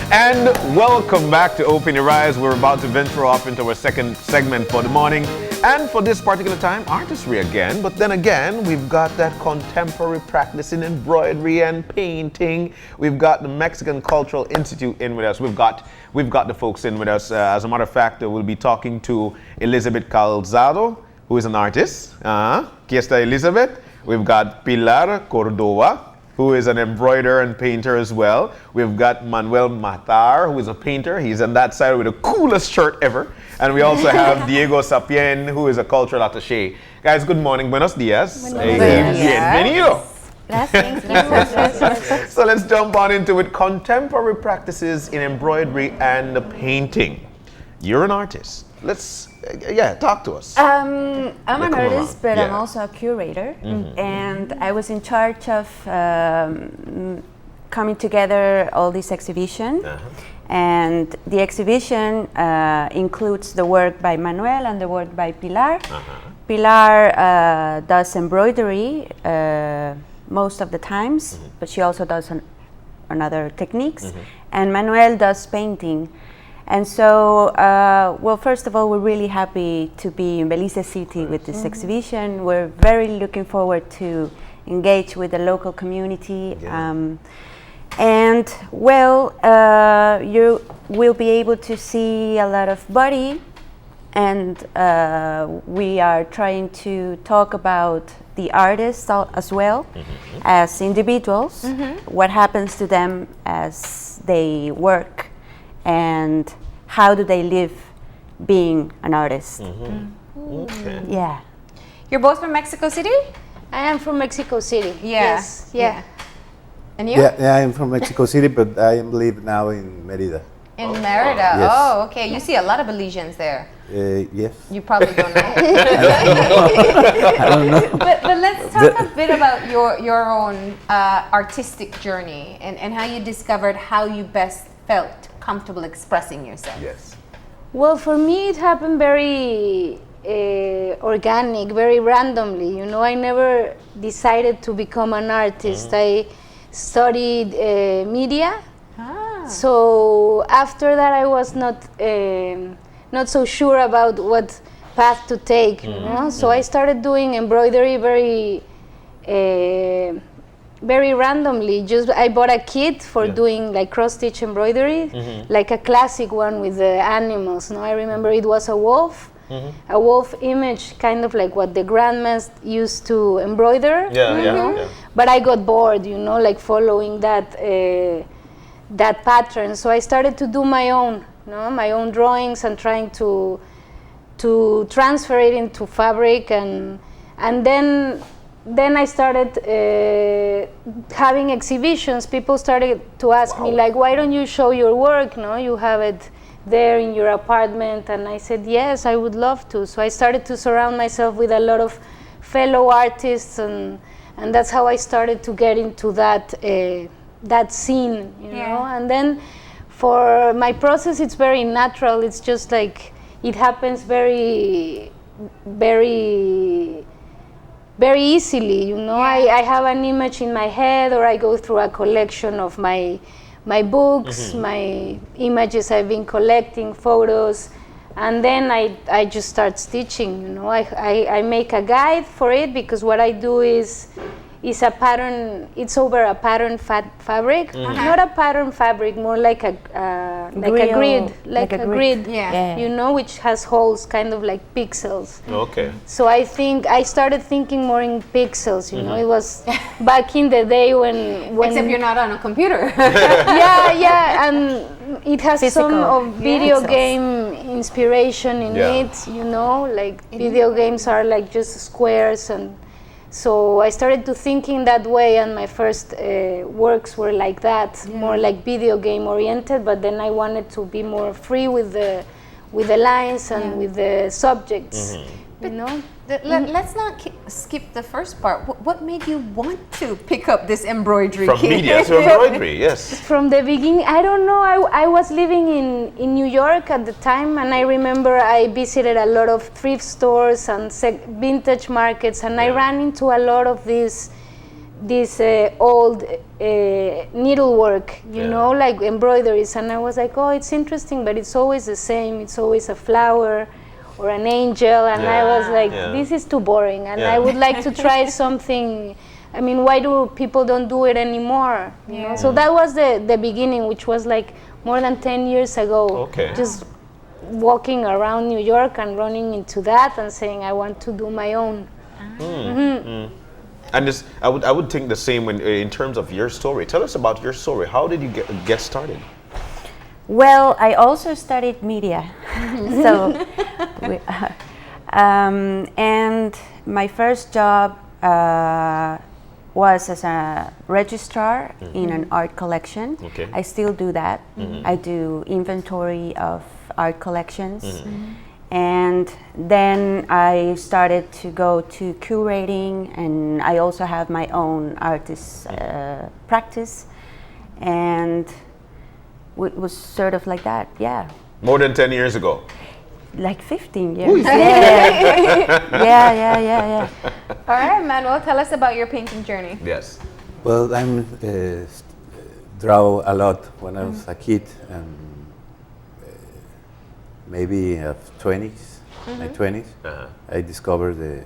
And welcome back to Open Your Eyes. We're about to venture off into our second segment for the morning. And for this particular time, artistry again. But then again, we've got that contemporary practice in embroidery and painting. We've got the Mexican Cultural Institute in with us. We've got the folks in with us. As a matter of fact, we'll be talking to Elizabeth Calzado, who is an artist. Aquí está Elizabeth. We've got Pilar Córdoba, who is an embroider and painter as well. We've got Manuel Mathar, who is a painter. He's on that side with the coolest shirt ever. And we also have Diego Sapien, who is a cultural attache. Guys, good morning. Buenos dias. Bienvenido. Gracias. So let's jump on into it. Contemporary practices in embroidery and painting. You're an artist. Let's, talk to us. I'm an artist, but I'm also a curator. And I was in charge of coming together all this exhibition. And the exhibition includes the work by Manuel and the work by Pilar. Pilar does embroidery most of the times, but she also does on other techniques. And Manuel does painting. And so, well, first of all, we're really happy to be in Belize City with this exhibition. We're very looking forward to engage with the local community. And, well, you will be able to see a lot of body. And we are trying to talk about the artists as well as individuals, what happens to them as they work. And how do they live being an artist? Okay. Yeah. You're both from Mexico City? I am from Mexico City. Yes. Yeah. And you? Yeah, I'm from Mexico City, but I live now in Mérida. In Merida. Yes. Oh, okay. You see a lot of Belizeans there. Yes. You probably don't know. I don't know. But let's talk a bit about your own artistic journey and how you discovered how you best felt comfortable expressing yourself. Yes. Well, for me, it happened very organic, very randomly. You know, I never decided to become an artist. I studied media. So after that, I was not so sure about what path to take. You know, so I started doing embroidery very randomly. Just I bought a kit for doing like cross-stitch embroidery, like a classic one with the animals. No, I remember it was a wolf image, kind of like what the grandmas used to embroider. But I got bored, you know, like following that pattern. So I started to do my own drawings and trying to transfer it into fabric, and then I started having exhibitions. People started to ask me, like, why don't you show your work? No, you have it there in your apartment. And I said, yes, I would love to. So I started to surround myself with a lot of fellow artists, and that's how I started to get into that scene, you know. And then for my process, it's very natural. It's just like it happens very easily, you know. I have an image in my head, or I go through a collection of my books, my images I've been collecting, photos, and then I just start stitching, you know. I make a guide for it, because what I do is a pattern. It's over a pattern fabric, not a pattern fabric, more like a grid, you know, which has holes, kind of like pixels. Okay. So I started thinking more in pixels, you know. It was back in the day when Except you're not on a computer. and it has Physical. some of video game inspiration in it, you know, like video games are like just squares. And so I started to thinking that way, and my first works were like that, more like video game oriented. But then I wanted to be more free with the lines and with the subjects, you know. Let's not skip the first part. What made you want to pick up this embroidery From kit? media to embroidery, yes. From the beginning, I don't know. I was living in New York at the time, and I remember I visited a lot of thrift stores and vintage markets, and I ran into a lot of these old needlework, you know, like embroideries. And I was like, oh, it's interesting, but it's always the same. It's always a flower or an angel. And I was like, this is too boring. And I would like to try something. I mean, why do people don't do it anymore? You know? So that was the beginning, which was like more than 10 years ago. Okay. Just walking around New York and running into that and saying, I want to do my own. And this, I would think the same when, in terms of your story. Tell us about your story. How did you get started? Well, I also studied media. So, and my first job was as a registrar in an art collection. Okay. I still do that. I do inventory of art collections. And then I started to go to curating, and I also have my own artist practice, and it was sort of like that, More than 10 years ago. Like 15 years. Yeah. All right, Manuel, tell us about your painting journey. Yes. Well, I'm draw a lot when I was a kid, and maybe in my 20s, I discovered the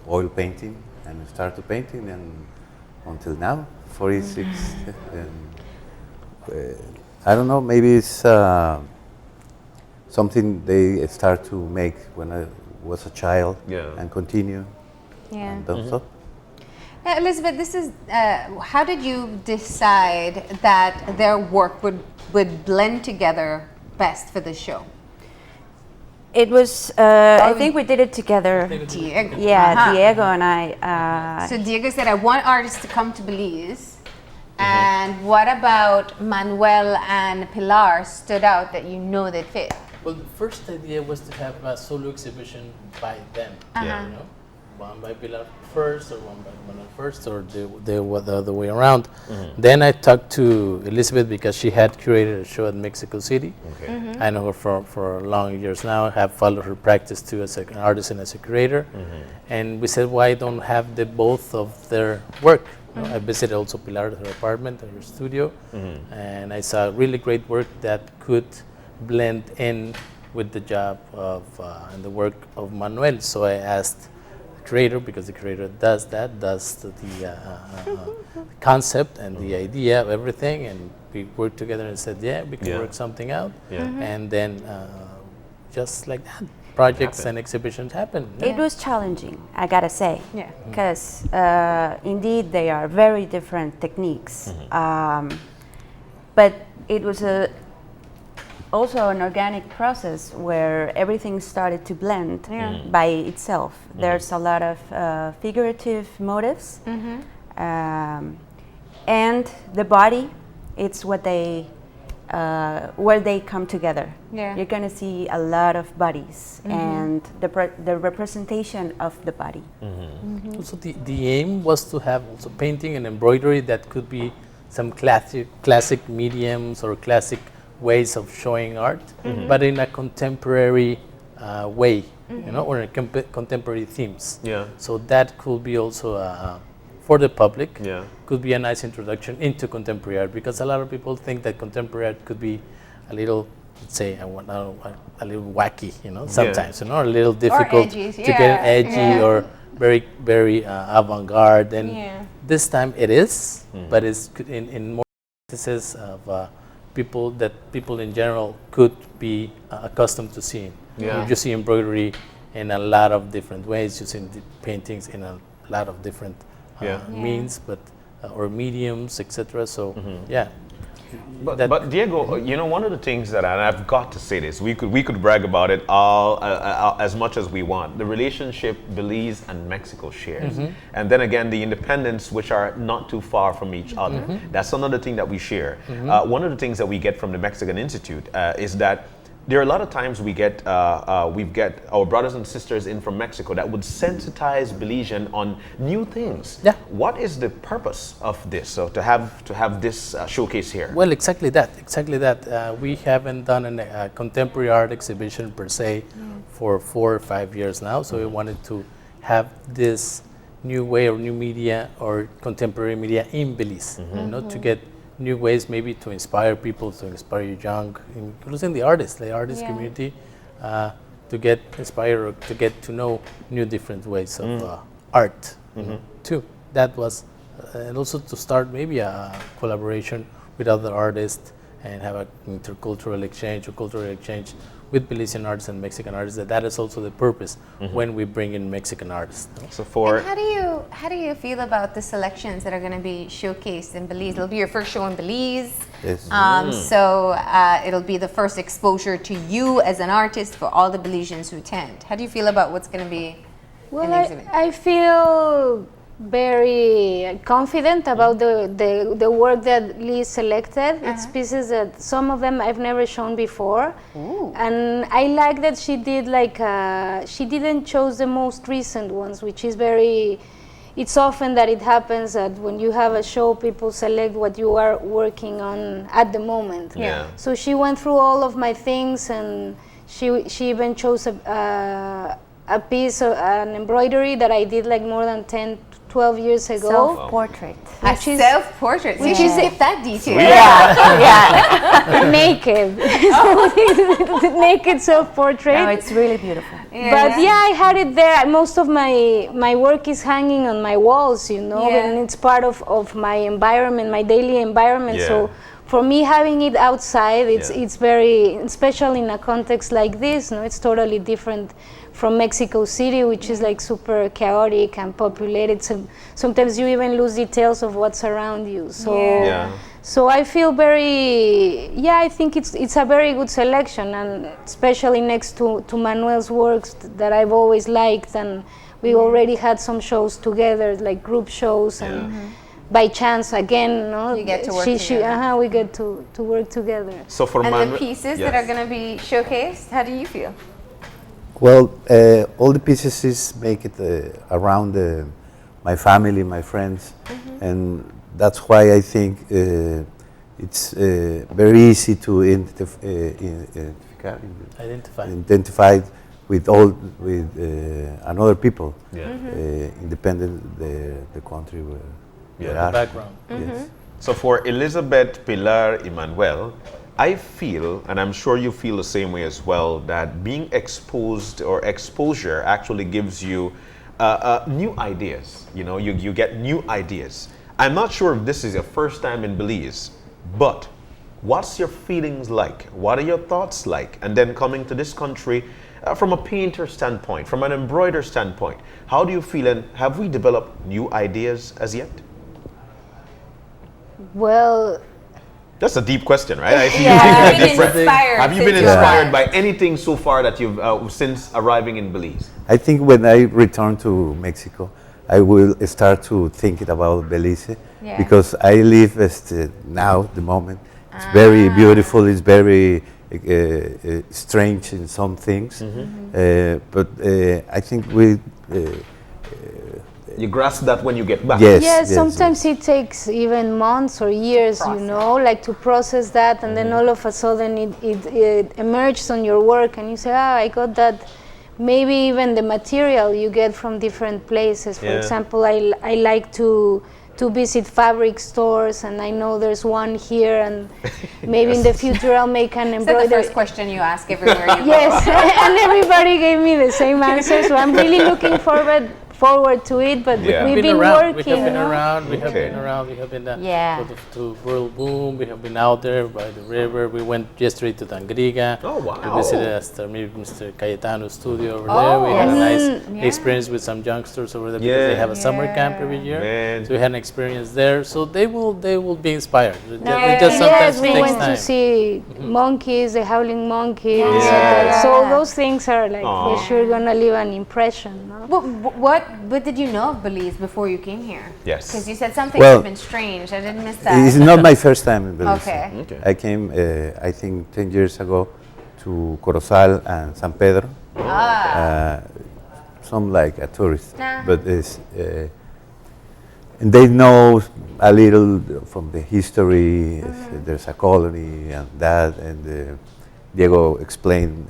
oil painting and started painting, and until now, 46. And, I don't know, maybe it's something they start to make when I was a child and continue. And don't stop. Elizabeth, this is how did you decide that their work would blend together best for the show? It was, I think we did it together. Diego. Yeah, Diego and I. So Diego said, I want artists to come to Belize. And what about Manuel and Pilar stood out that you know they'd fit? Well, the first idea was to have a solo exhibition by them. You know, one by Pilar first, or one by Manuel first, or the other way around. Then I talked to Elizabeth because she had curated a show at Mexico City. I know her for long years now. I have followed her practice too as an artist and as a curator. And we said, why don't have the both of their work? You know, I visited also Pilar at her apartment and her studio, and I saw really great work that could blend in with the job of and the work of Manuel. So I asked the curator, because the curator does the concept and the idea of everything, and we worked together and said, we can work something out. And then just like that, projects and exhibitions happen. It was challenging, I gotta say. Yeah. Because indeed they are very different techniques. But it was also an organic process where everything started to blend by itself. There's a lot of figurative motives. And the body, it's what they where they come together. You're going to see a lot of bodies and the representation of the body. Also, the aim was to have also painting and embroidery that could be some classic mediums or classic ways of showing art, but in a contemporary way, you know, or in contemporary themes. So that could be also for the public, could be a nice introduction into contemporary art, because a lot of people think that contemporary art could be a little, let's say, a little wacky, you know, sometimes, you know, a little difficult to get edgy or very, very avant-garde. And this time it is, but it's in more instances of people in general could be accustomed to seeing. You see embroidery in a lot of different ways. You see the paintings in a lot of different means, but or mediums, etc. So But Diego, you know, one of the things that, and I've got to say this, we could brag about it all as much as we want. The relationship Belize and Mexico shares, and then again the independence, which are not too far from each other. That's another thing that we share. One of the things that we get from the Mexican Institute is that there are a lot of times we get our brothers and sisters in from Mexico that would sensitize Belizean on new things. What is the purpose of this? So to have this showcase here. Well, exactly that. We haven't done a contemporary art exhibition per se for 4 or 5 years now. So we wanted to have this new way or new media or contemporary media in Belize. You know, to get new ways maybe to inspire people, to inspire young, including the artists community, to get inspired or to get to know new different ways of art too. That was, and also to start maybe a collaboration with other artists and have an intercultural exchange or cultural exchange with Belizean artists and Mexican artists. That is also the purpose when we bring in Mexican artists. No? So for And how do you feel about the selections that are going to be showcased in Belize? It'll be your first show in Belize. Yes. So it'll be the first exposure to you as an artist for all the Belizeans who attend. How do you feel about what's going to be in Well, the exhibit? I feel very confident about the work that Lee selected. It's pieces that some of them I've never shown before. Ooh. And I like that she did she didn't choose the most recent ones, which is very, it's often that it happens that when you have a show, people select what you are working on at the moment. Yeah. So she went through all of my things, and she even chose a piece of an embroidery that I did like more than 10, 12 years ago. Self-portrait. A Which is- self-portrait. So you should skip that detail. Naked. Naked self-portrait. No, it's really beautiful. But I had it there. Most of my work is hanging on my walls, you know, Yeah. and it's part of my environment, my daily environment. Yeah. So for me, having it outside, Yeah. it's very, especially in a context like this, no, it's totally different from Mexico City, which is like super chaotic and populated. So sometimes you even lose details of what's around you. So. Yeah. So I feel very, I think it's a very good selection, and especially next to Manuel's works that I've always liked, and we already had some shows together, like group shows, and by chance again, no, You get to work together. we get to work together. So for And Manuel, the pieces yes. that are going to be showcased, how do you feel? Well, all the pieces is make it around my family, my friends, and that's why I think it's very easy to identify with another people, independent the country where they The are. background. Yes. So for Elizabeth, Pilar, Emmanuel, I feel, and I'm sure you feel the same way as well, that being exposed or exposure actually gives you new ideas. You know, you get new ideas. I'm not sure if this is your first time in Belize, but what's your feelings like? What are your thoughts like? And then coming to this country, from a painter standpoint, from an embroider standpoint, how do you feel, and have we developed new ideas as yet? Well, That's a deep question, right? I see Have you you been taking a deep breath. inspired? Have you been since you inspired arrived? by anything so far that you've since arriving in Belize? I think when I return to Mexico, I will start to thinking about Belize because I live now, the moment. It's very beautiful, it's very strange in some things, but I think You grasp that when you get back. yes, sometimes it takes even months or years, you know, like to process that, and then all of a sudden it emerges on your work, and you say, I got that. Maybe even the material you get from different places. For example, I like to visit fabric stores, and I know there's one here, and maybe in the future I'll make an Is that embroidery. the first question you ask everywhere you go? Yes, and everybody gave me the same answer, so I'm really looking forward to it, but Yeah. we've been around. working. We have been no? around. We have Okay. been around. We have been Yeah. to World Boom. We have been out there by the river. We went yesterday to Tangriga. Oh, wow. We visited Mr. Cayetano's studio over there. We had a nice experience with some youngsters over there because they have a summer camp every year. Man. So we had an experience there. So they will be inspired. It Yes, just sometimes we takes went time. to see monkeys, the howling monkeys. Yeah. So those things are like for sure gonna leave an impression. No? What did you know of Belize before you came here? Yes. Because you said something Well, had been strange. I didn't miss that. It's not my first time in Belize. Okay. Okay. I came, I think, 10 years ago to Corozal and San Pedro. Some like a tourist, but it's, and they know a little from the history. If there's a colony and that, and Diego explained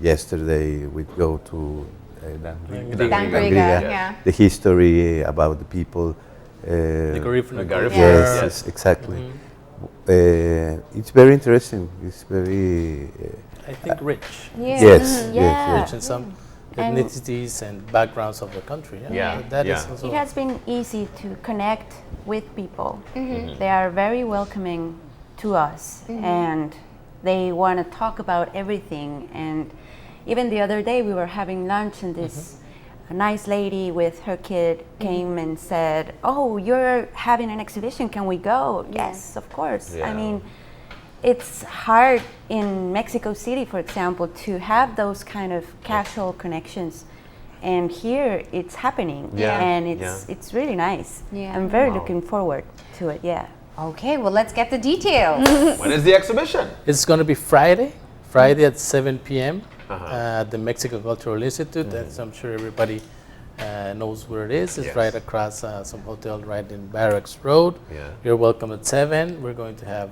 yesterday we go to Dangriga, yeah. the history about the people. The Garifuna. Yes, exactly. It's very interesting. It's very. I think rich. Yeah. Yes, Yeah. Rich in some And ethnicities and backgrounds of the country. Yeah. That Yeah. is also. it has been easy to connect with people. They are very welcoming to us, and they want to talk about everything. And even the other day, we were having lunch, and this a nice lady with her kid came and said, "Oh, you're having an exhibition. Can we go?" Yes, of course. Yeah. I mean, it's hard in Mexico City, for example, to have those kind of casual connections. And here it's happening, Yeah. and Yeah. it's really nice. Yeah. I'm very Wow. looking forward to it. Yeah. Okay, well, let's get the details. When is the exhibition? It's going to be Friday at 7 p.m. At the Mexican Cultural Institute. As I'm sure everybody knows where it is. It's Yes. right across some hotel right in Barracks Road. Yeah. You're welcome at 7. We're going to have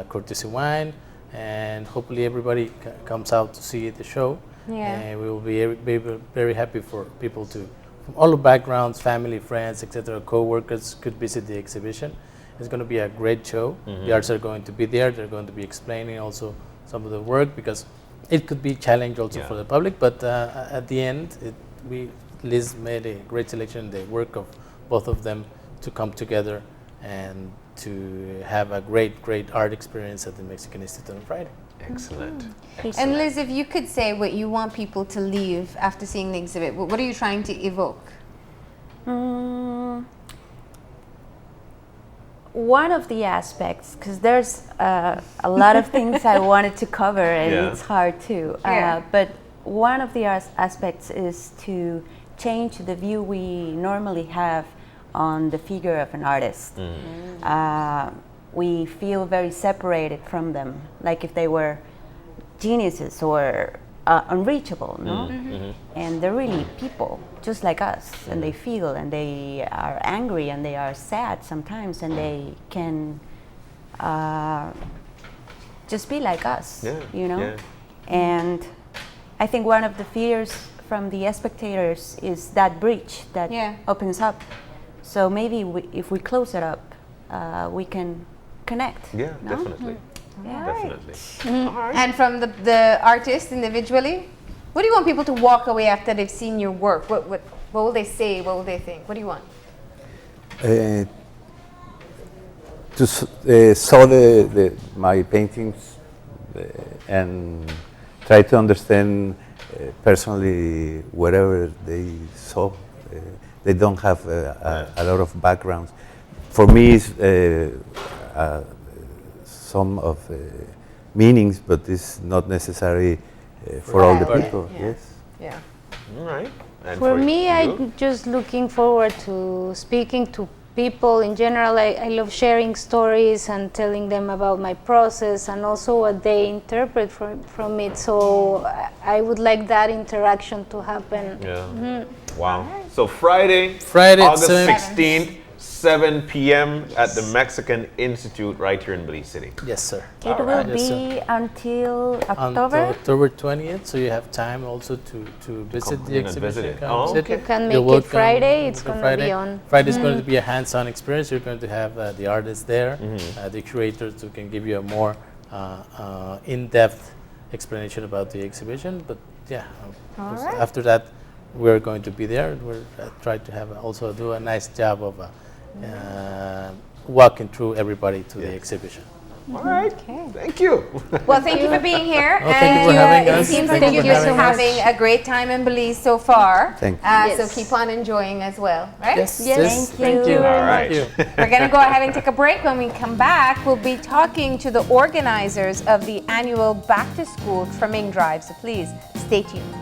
courtesy wine, and hopefully everybody comes out to see the show. Yeah. And we will be very happy for people to, from all the backgrounds, family, friends, etc., co-workers could visit the exhibition. It's going to be a great show. The artists are going to be there. They're going to be explaining also some of the work, because it could be a challenge also for the public. But at the end, Liz made a great selection, the work of both of them to come together and to have a great art experience at the Mexican Institute on Friday. Excellent. And Liz, if you could say what you want people to leave after seeing the exhibit, what are you trying to evoke? One of the aspects, because there's a lot of things I wanted to cover, and Yeah. it's hard too. Yeah. But one of the aspects is to change the view we normally have on the figure of an artist. We feel very separated from them, like if they were geniuses or unreachable, no? And they're really people, just like us, and they feel, and they are angry, and they are sad sometimes, and they can just be like us, Yeah, you know? yeah. And I think one of the fears from the spectators is that breach that opens up. So maybe if we close it up, we can connect. Yeah, no? definitely. Yeah. Definitely. And from the artist individually, what do you want people to walk away after they've seen your work? What will they say? What will they think? What do you want? To saw my paintings and try to understand personally whatever they saw. They don't have a lot of backgrounds. For me, it's some of meanings, but it's not necessary for all the people. Yeah. Yes. Yeah. All right. And For me, you? I'm just looking forward to speaking to people in general. I love sharing stories and telling them about my process and also what they interpret from it. So I would like that interaction to happen. Yeah. Wow. So Friday, Friday, August 7. 16th, 7 p.m. at the Mexican Institute right here in Belize City. Yes, sir. It will Yes, be sir. until Until October. October 20th, so you have time also to visit the in and exhibition. visit it. come Oh, visit. okay. You can You're make it welcome Friday. It's on going to Friday. be on. Friday's going to be a hands-on experience. You're going to have the artists there, the curators who can give you a more in-depth explanation about the exhibition. But yeah, after that, we're going to be there. We're trying to have also do a nice job of walking through everybody to the exhibition. All right. Thank you. Well, thank you for being here. Oh, thank you for having It us. seems Thank like you you're for just having us. having a great time in Belize so far. Thank you. So keep on enjoying as well, right? Yes, Yes, thank thank you. you. All right. Thank you. We're going to go ahead and take a break. When we come back, we'll be talking to the organizers of the annual Back to School Trimming Drive. So please stay tuned.